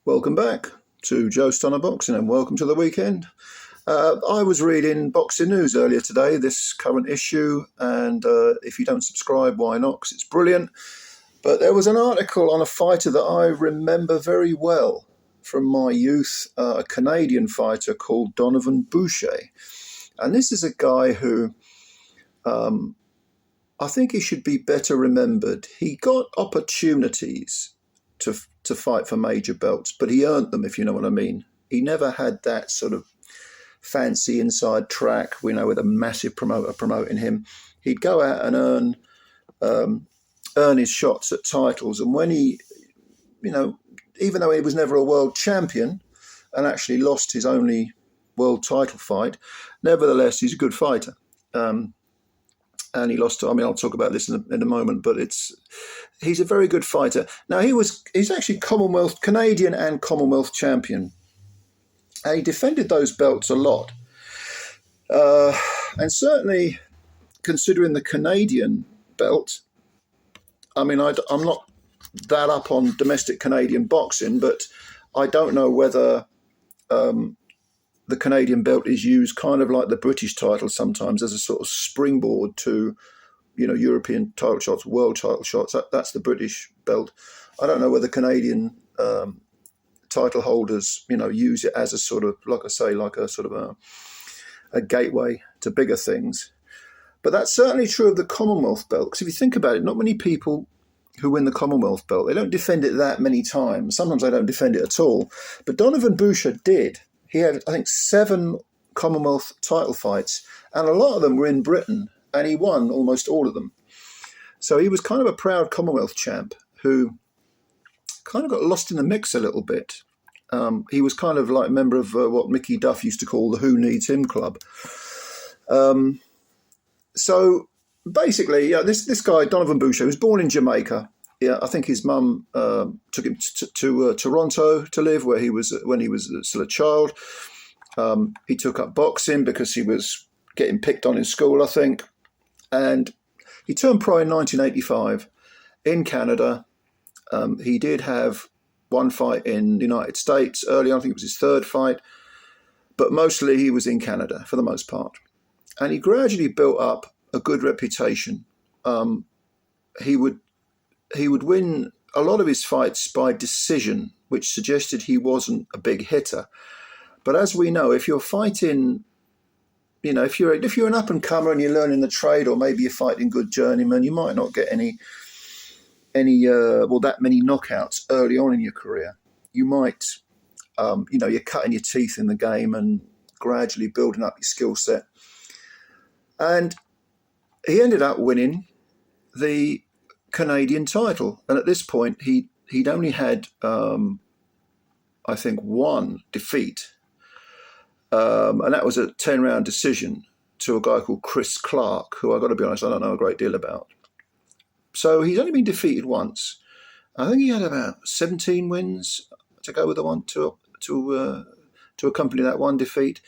Welcome back to Joe Stunner Boxing and welcome to the weekend. I was reading Boxing News earlier today, this current issue, and if you don't subscribe, why not? Because it's brilliant. But there was an article on a fighter that I remember very well from my youth, a Canadian fighter called Donovan Boucher. And this is a guy who I think he should be better remembered. He got opportunities to fight for major belts, but he earned them, if you know what I mean. He never had that sort of fancy inside track, with a massive promoter promoting him. He'd go out and earn his shots at titles. And when he, even though he was never a world champion and actually lost his only world title fight, nevertheless, he's a good fighter. And he lost to, I'll talk about this in a moment, but he's a very good fighter. Now, he's actually Commonwealth, Canadian and Commonwealth champion. And he defended those belts a lot. And certainly, considering the Canadian belt, I'm not that up on domestic Canadian boxing, but I don't know whether the Canadian belt is used kind of like the British title sometimes as a sort of springboard to, European title shots, world title shots. That's the British belt. I don't know whether Canadian title holders, use it as a sort of, like I say, like a sort of a gateway to bigger things. But that's certainly true of the Commonwealth belt, because if you think about it, not many people who win the Commonwealth belt, they don't defend it that many times. Sometimes they don't defend it at all. But Donovan Boucher did. He had, I think, 7 Commonwealth title fights, and a lot of them were in Britain, and he won almost all of them. So he was kind of a proud Commonwealth champ who kind of got lost in the mix a little bit. He was kind of like a member of what Mickey Duff used to call the Who Needs Him Club. So basically, this guy, Donovan Boucher, was born in Jamaica. Yeah, I think his mum took him to Toronto to live, where he was when he was still a child. He took up boxing because he was getting picked on in school, I think. And he turned pro in 1985 in Canada. He did have one fight in the United States early on. I think it was his 3rd fight. But mostly he was in Canada for the most part. And he gradually built up a good reputation. He would win a lot of his fights by decision, which suggested he wasn't a big hitter. But as we know, if you're fighting, if you're an up-and-comer and you're learning the trade, or maybe you're fighting good journeymen, you might not get that many knockouts early on in your career. You might, you're cutting your teeth in the game and gradually building up your skill set. And he ended up winning the Canadian title, and at this point he'd only had I think 1 defeat, and that was a 10-round decision to a guy called Chris Clark, who I got to be honest, I don't know a great deal about. So he's only been defeated once. I think he had about 17 wins to go with the one to accompany that 1 defeat.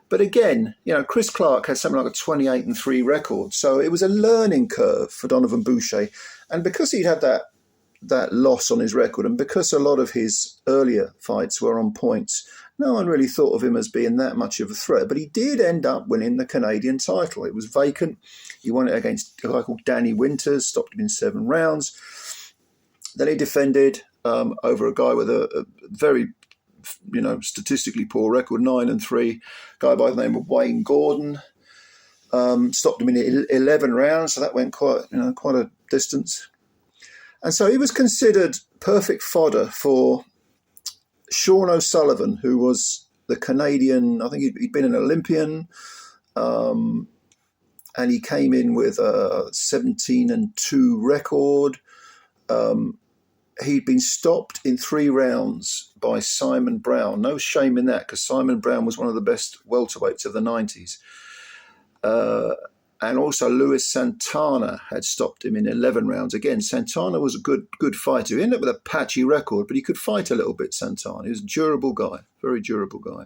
But again, Chris Clark had something like a 28-3 record. So it was a learning curve for Donovan Boucher. And because he'd had that loss on his record, and because a lot of his earlier fights were on points, no one really thought of him as being that much of a threat. But he did end up winning the Canadian title. It was vacant. He won it against a guy called Danny Winters, stopped him in 7 rounds. Then he defended over a guy with a very statistically poor record, 9-3, guy by the name of Wayne Gordon. Stopped him in 11 rounds, so that went quite a distance. And so he was considered perfect fodder for Sean O'Sullivan, who was the Canadian, I think he'd been an Olympian, and he came in with a 17-2 record. He'd been stopped in 3 rounds by Simon Brown. No shame in that, because Simon Brown was one of the best welterweights of the 90s. And also Luis Santana had stopped him in 11 rounds. Again, Santana was a good fighter. He ended up with a patchy record, but he could fight a little bit, Santana. He was a durable guy, very durable guy.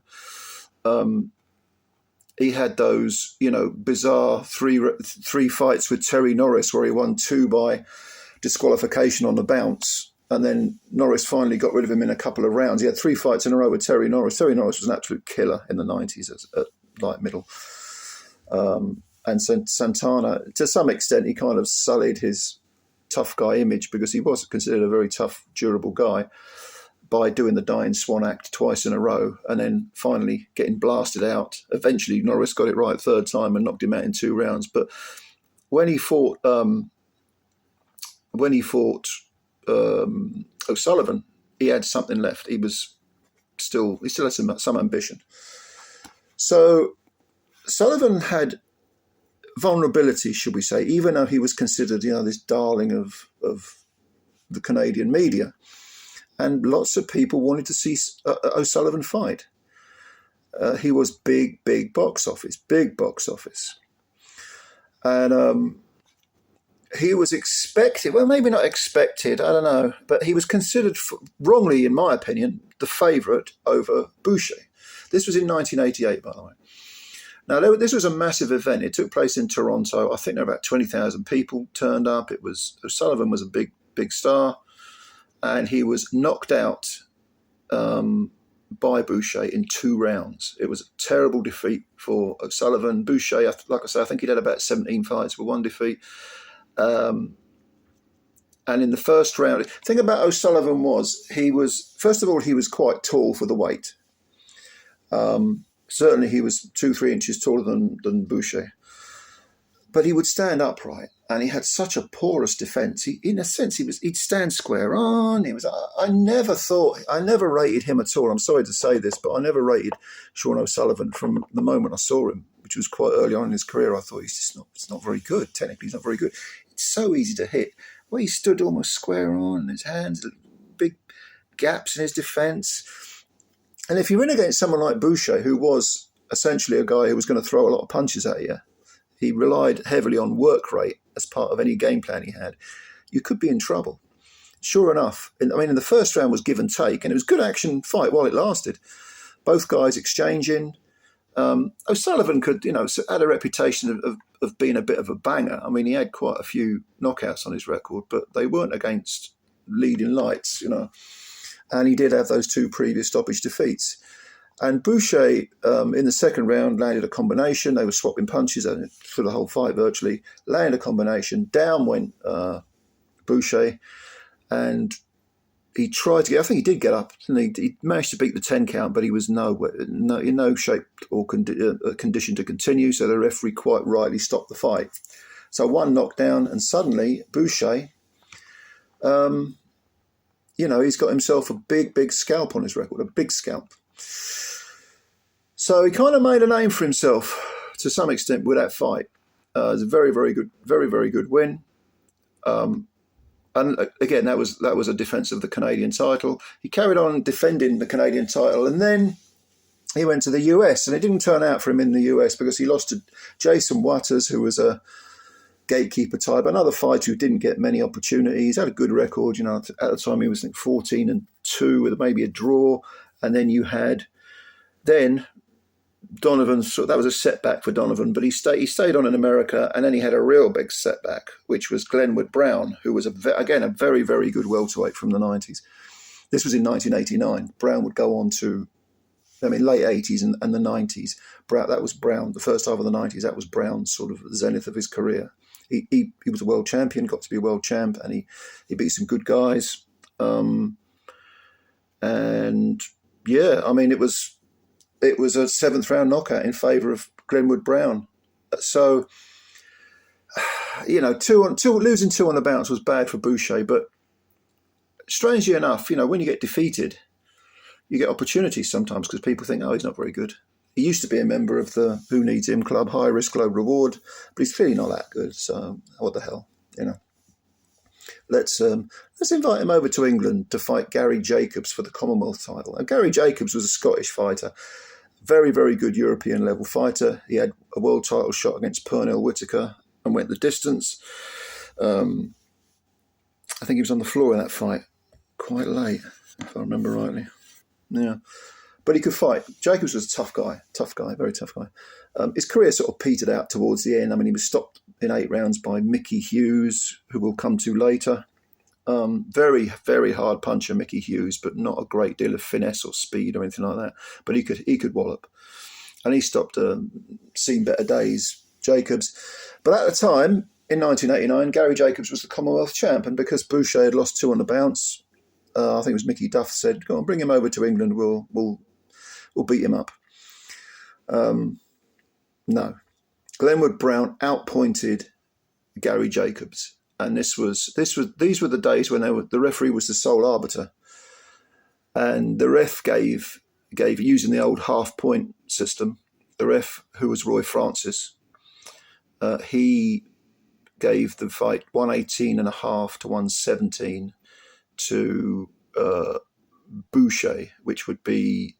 He had those, bizarre three fights with Terry Norris where he won 2 by disqualification on the bounce. And then Norris finally got rid of him in a couple of rounds. He had 3 fights in a row with Terry Norris. Terry Norris was an absolute killer in the 90s at light middle. And Santana, to some extent, he kind of sullied his tough guy image because he was considered a very tough, durable guy by doing the Dying Swan act twice in a row and then finally getting blasted out. Eventually, Norris got it right third time and knocked him out in 2 rounds. But when he fought O'Sullivan, he had something left. He still had some ambition. So Sullivan had vulnerability, should we say, even though he was considered, this darling of the Canadian media. And lots of people wanted to see O'Sullivan fight. He was big box office. And he was expected, well, maybe not expected, I don't know, but he was considered, wrongly in my opinion, the favourite over Boucher. This was in 1988, by the way. Now, this was a massive event. It took place in Toronto. I think there were about 20,000 people turned up. O'Sullivan was a big star, and he was knocked out by Boucher in 2 rounds. It was a terrible defeat for O'Sullivan. Boucher, like I say, I think he'd had about 17 fights with 1 defeat. And in the first round, the thing about O'Sullivan was, first of all, he was quite tall for the weight. Certainly he was 2-3 inches taller than Boucher. But he would stand upright, and he had such a porous defence. In a sense, he'd stand square on. I never rated him at all. I'm sorry to say this, but I never rated Sean O'Sullivan from the moment I saw him, which was quite early on in his career. I thought it's not very good. Technically, he's not very good. It's so easy to hit. Well, he stood almost square on, his hands, big gaps in his defence. And if you're in against someone like Boucher, who was essentially a guy who was going to throw a lot of punches at you, he relied heavily on work rate as part of any game plan he had, you could be in trouble. Sure enough, in the first round was give and take, and it was a good action fight while it lasted. Both guys exchanging. O'Sullivan had a reputation of being a bit of a banger. He had quite a few knockouts on his record, but they weren't against leading lights, And he did have those 2 previous stoppage defeats. And Boucher, in the second round, landed a combination. They were swapping punches for the whole fight virtually. Landed a combination. Down went Boucher. And he tried to get, I think he did get up. And he managed to beat the 10 count, but he was in no shape or condition to continue. So the referee quite rightly stopped the fight. So 1 knockdown, and suddenly Boucher... he's got himself a big scalp on his record, a big scalp. So he kind of made a name for himself to some extent with that fight. It was a very good win. And again, that was a defence of the Canadian title. He carried on defending the Canadian title, and then he went to the US, and it didn't turn out for him in the US because he lost to Jason Waters, who was a gatekeeper type, another fighter who didn't get many opportunities, had a good record. At the time he was 14-2 with maybe a draw, and then you had Donovan. So that was a setback for Donovan, but he stayed on in America, and then he had a real big setback, which was Glenwood Brown, who was a very good welterweight from the 90s. This was in 1989. Brown would go on to, late 80s and the 90s. That was Brown, the first half of the 90s. That was Brown's sort of the zenith of his career. He was a world champion, got to be a world champ, and he beat some good guys. It was a 7th round knockout in favour of Glenwood Brown. So, losing 2 on the bounce was bad for Boucher, but strangely enough, when you get defeated, you get opportunities sometimes because people think, oh, he's not very good. He used to be a member of the Who Needs Him Club, high risk, low reward, but he's clearly not that good. So what the hell, Let's invite him over to England to fight Gary Jacobs for the Commonwealth title. And Gary Jacobs was a Scottish fighter, very good European level fighter. He had a world title shot against Pernell Whitaker and went the distance. I think he was on the floor in that fight quite late, if I remember rightly. Yeah. But he could fight. Jacobs was a tough guy, very tough guy. His career sort of petered out towards the end. He was stopped in 8 rounds by Mickey Hughes, who we'll come to later. Very, very hard puncher, Mickey Hughes, but not a great deal of finesse or speed or anything like that. But he could wallop, and he stopped seen better days, Jacobs. But at the time, in 1989, Gary Jacobs was the Commonwealth champ, and because Boucher had lost 2 on the bounce, I think it was Mickey Duff said, "Go on, bring him over to England. We'll beat him up." No, Glenwood Brown outpointed Gary Jacobs, and these were the days when the referee was the sole arbiter, and the ref gave using the old half point system. The ref, who was Roy Francis, he gave the fight 118.5 to 117 to Boucher, which would be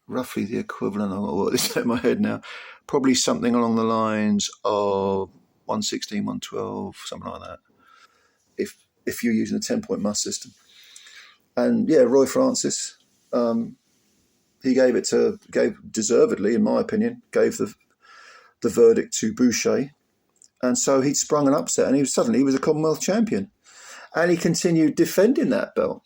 roughly the equivalent of what is in my head now, probably something along the lines of 116, 112, something like that, if you're using a 10-point must system. And yeah, Roy Francis, he gave deservedly, in my opinion, gave the verdict to Boucher. And so he'd sprung an upset, and he was a Commonwealth champion. And he continued defending that belt.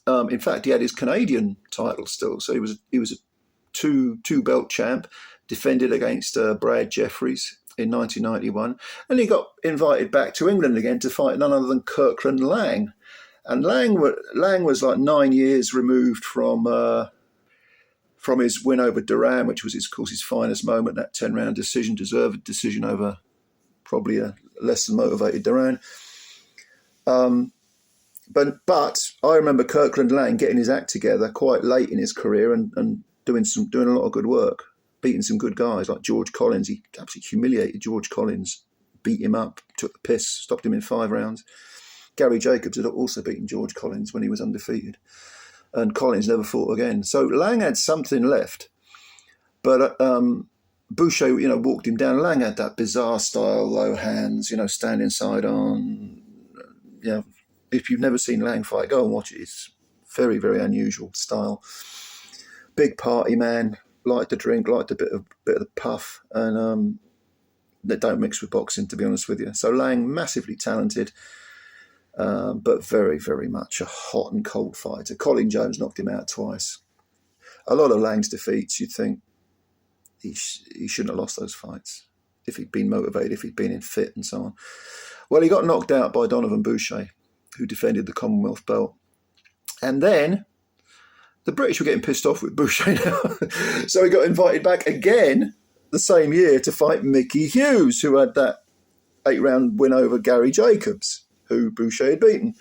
In fact, he had his Canadian title still, so he was a two belt champ. Defended against Brad Jeffries in 1991, and he got invited back to England again to fight none other than Kirkland Lang. And Lang was like 9 years removed from his win over Duran, which was, of course, his finest moment. That 10-round decision, deserved decision over probably a less than motivated Duran. But I remember Kirkland Lang getting his act together quite late in his career and doing a lot of good work, beating some good guys like George Collins. He absolutely humiliated George Collins, beat him up, took the piss, stopped him in 5 rounds. Gary Jacobs had also beaten George Collins when he was undefeated, and Collins never fought again. So Lang had something left, but Boucher, walked him down. Lang had that bizarre style, low hands, standing side on. If you've never seen Lang fight, go and watch it. It's very, very unusual style. Big party man, liked to drink, liked a bit of the puff, and that don't mix with boxing, to be honest with you. So Lang, massively talented, but very, very much a hot and cold fighter. Colin Jones knocked him out twice. A lot of Lang's defeats, you'd think he shouldn't have lost those fights if he'd been motivated, if he'd been in fit and so on. Well, he got knocked out by Donovan Boucher, who defended the Commonwealth belt. And then the British were getting pissed off with Boucher now. So he got invited back again the same year to fight Mickey Hughes, who had that 8-round win over Gary Jacobs, who Boucher had beaten.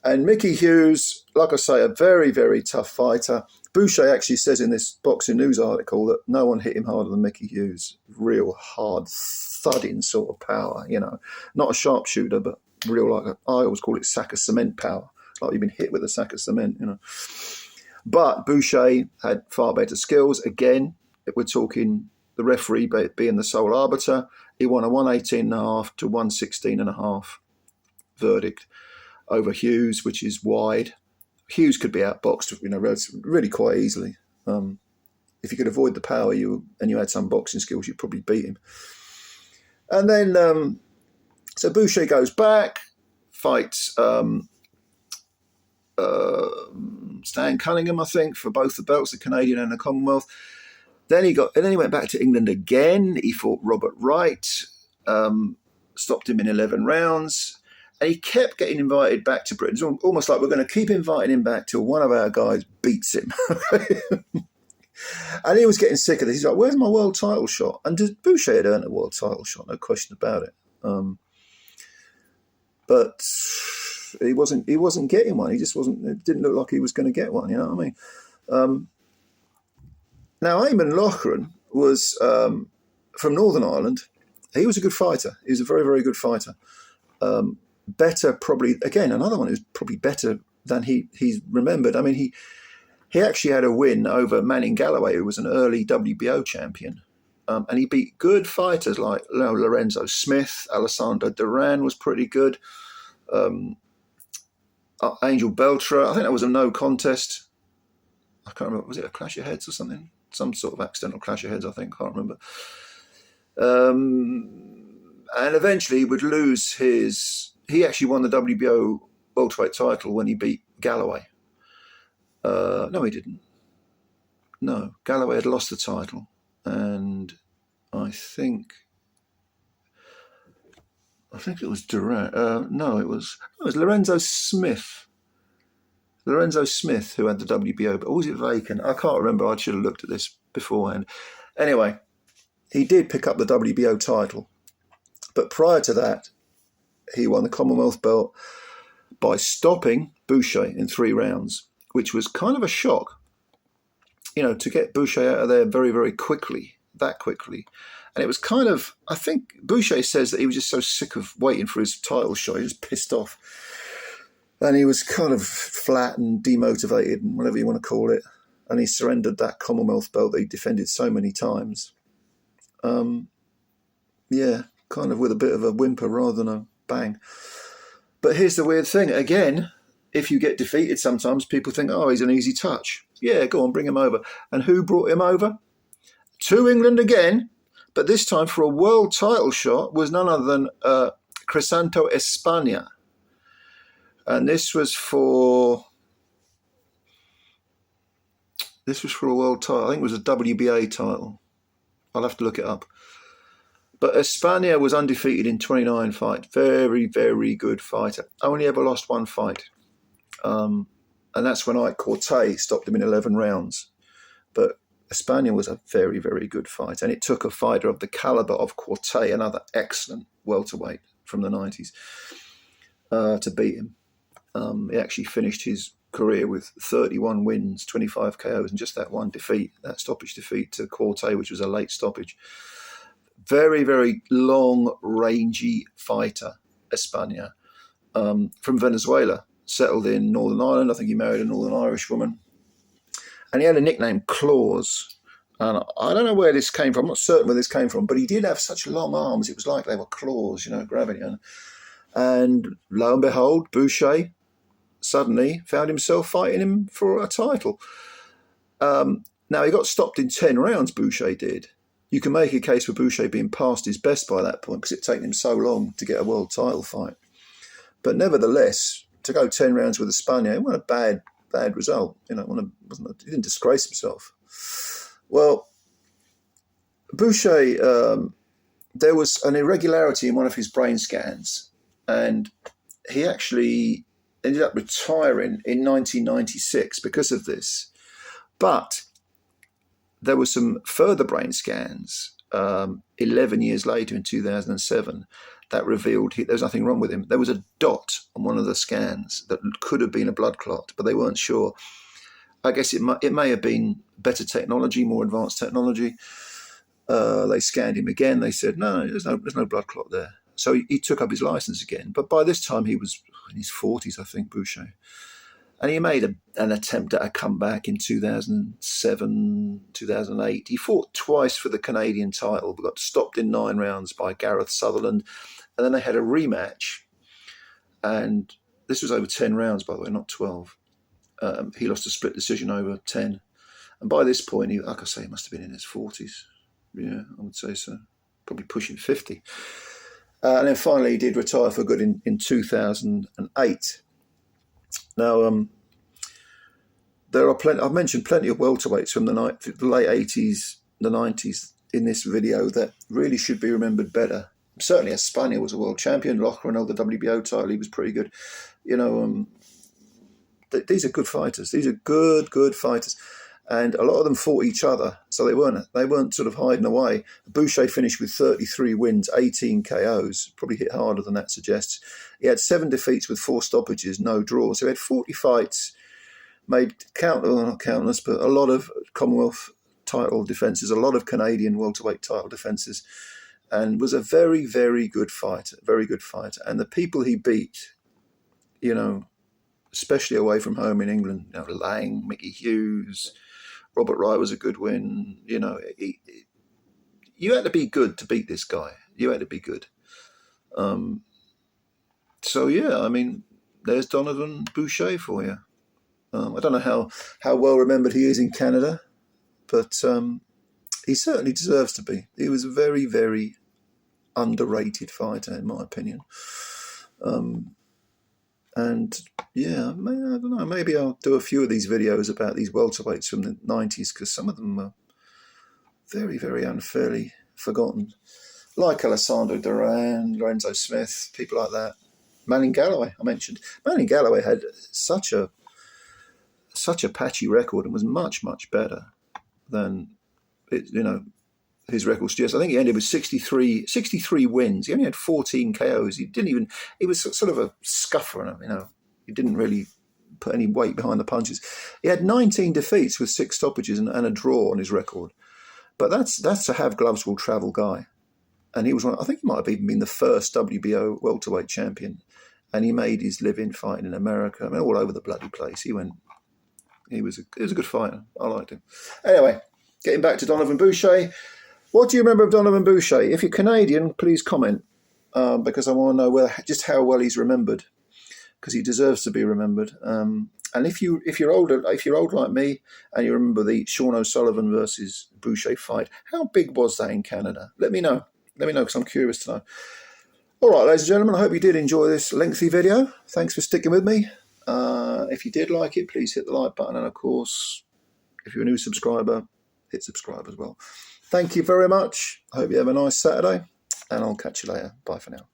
And Mickey Hughes, like I say, a very, very tough fighter. Boucher actually says in this Boxing News article that no one hit him harder than Mickey Hughes. Real hard, thudding sort of power, Not a sharpshooter, but real, I always call it sack of cement power, like you've been hit with a sack of cement, But Boucher had far better skills. Again, if we're talking the referee being the sole arbiter, he won a 118.5 to 116.5 verdict over Hughes, which is wide. Hughes could be outboxed, really quite easily. If you could avoid the power and you had some boxing skills, you'd probably beat him. And then, so Boucher goes back, fights Stan Cunningham, I think, for both the belts, the Canadian and the Commonwealth. Then he went back to England again. He fought Robert Wright, stopped him in 11 rounds. And he kept getting invited back to Britain. It's almost like we're going to keep inviting him back till one of our guys beats him. And he was getting sick of this. He's like, where's my world title shot? And Boucher had earned a world title shot, no question about it. But he wasn't getting one. He just wasn't. It didn't look like he was going to get one. You know what I mean? Now, Eamon Loughran was from Northern Ireland. He was a good fighter. He was a very, very good fighter. Better, probably, again, another one who's probably better than he's remembered. I mean, he actually had a win over Manning Galloway, who was an early WBO champion. And he beat good fighters like Lorenzo Smith. Alessandro Duran was pretty good. Angel Beltra, I think that was a no contest. I can't remember. Was it a clash of heads or something? Some sort of accidental clash of heads, I think. Can't remember. And eventually he would lose his... He actually won the WBO welterweight title when he beat Galloway. No, he didn't. No, Galloway had lost the title, and I think it was Durant. No, it was Lorenzo Smith. Lorenzo Smith who had the WBO, or was it vacant? I can't remember. I should have looked at this beforehand. Anyway, he did pick up the WBO title, but prior to that, he won the Commonwealth belt by stopping Boucher in 3 rounds, which was kind of a shock, to get Boucher out of there very, very quickly, that quickly. And it was kind of, I think Boucher says that he was just so sick of waiting for his title shot. He was pissed off. And he was kind of flat and demotivated, and whatever you want to call it. And he surrendered that Commonwealth belt that he defended so many times. Yeah, kind of with a bit of a whimper rather than a bang. But here's the weird thing. Again, if you get defeated sometimes, people think, oh, he's an easy touch. Yeah, go on, bring him over. And who brought him over? To England again, but this time for a world title shot was none other than Crisanto España. And this was for a world title. I think it was a WBA title. I'll have to look it up. But España was undefeated in 29 fights. Very, very good fighter. Only ever lost 1 fight. And that's when Ike Corte stopped him in 11 rounds. But España was a very, very good fighter. And it took a fighter of the caliber of Corte, another excellent welterweight from the 90s, to beat him. He actually finished his career with 31 wins, 25 KOs, and just that one defeat, that stoppage defeat to Corte, which was a late stoppage. Very, very long, rangy fighter, España, from Venezuela, settled in Northern Ireland. I think he married a Northern Irish woman. And he had a nickname, Claws. And I don't know where this came from. I'm not certain where this came from, but he did have such long arms. It was like they were claws, grabbing you. And lo and behold, Boucher suddenly found himself fighting him for a title. Now, he got stopped in 10 rounds, Boucher did. You can make a case for Boucher being past his best by that point because it taken him so long to get a world title fight. But nevertheless, to go 10 rounds with España, it wasn't a bad result. He didn't disgrace himself. Well, Boucher, there was an irregularity in one of his brain scans, and he actually ended up retiring in 1996 because of this. But there were some further brain scans 11 years later in 2007 that revealed there was nothing wrong with him. There was a dot on one of the scans that could have been a blood clot, but they weren't sure. I guess it may have been better technology, more advanced technology. They scanned him again. They said, no, there's no blood clot there. So he took up his license again. But by this time, he was in his 40s, I think, Boucher. And he made an attempt at a comeback in 2007, 2008. He fought twice for the Canadian title, but got stopped in 9 rounds by Gareth Sutherland. And then they had a rematch. And this was over 10 rounds, by the way, not 12. He lost a split decision over 10. And by this point, like I say, he must have been in his 40s. Yeah, I would say so. Probably pushing 50. And then finally, he did retire for good in 2008. Now, there are plenty. I've mentioned plenty of welterweights from the late 80s, the 90s in this video that really should be remembered better. Certainly, España was a world champion. Lochran held the WBO title. He was pretty good. These are good fighters. These are good fighters. And a lot of them fought each other, so they weren't sort of hiding away. Boucher finished with 33 wins, 18 KOs, probably hit harder than that suggests. He had 7 defeats with 4 stoppages, no draws. So he had 40 fights, made not countless, but a lot of Commonwealth title defences, a lot of Canadian welterweight title defences, and was a very, very good fighter, And the people he beat, especially away from home in England, Lang, Mickey Hughes, Robert Wright was a good win. You had to be good to beat this guy. You had to be good. So, yeah, I mean, there's Donovan Boucher for you. I don't know how well remembered he is in Canada, but he certainly deserves to be. He was a very, very underrated fighter, in my opinion. And yeah, I don't know, maybe I'll do a few of these videos about these welterweights from the 90s, because some of them are very, very unfairly forgotten. Like Alessandro Duran, Lorenzo Smith, people like that. Manning Galloway, I mentioned. Manning Galloway had such a patchy record and was much, much better than his record suggests. I think he ended with 63 wins. He only had 14 KOs. He was sort of a scuffer, he didn't really put any weight behind the punches. He had 19 defeats with 6 stoppages and a draw on his record. But that's a have gloves will travel guy. And he was I think he might have even been the first WBO welterweight champion. And he made his living fighting in America. All over the bloody place. He was a good fighter. I liked him. Anyway, getting back to Donovan Boucher. What do you remember of Donovan Boucher? If you're Canadian, please comment, because I want to know just how well he's remembered, because he deserves to be remembered. And if you're old like me, and you remember the Sean O'Sullivan versus Boucher fight, how big was that in Canada? Let me know. Let me know, because I'm curious to know. All right, ladies and gentlemen, I hope you did enjoy this lengthy video. Thanks for sticking with me. If you did like it, please hit the like button. And, of course, if you're a new subscriber, hit subscribe as well. Thank you very much. I hope you have a nice Saturday, and I'll catch you later. Bye for now.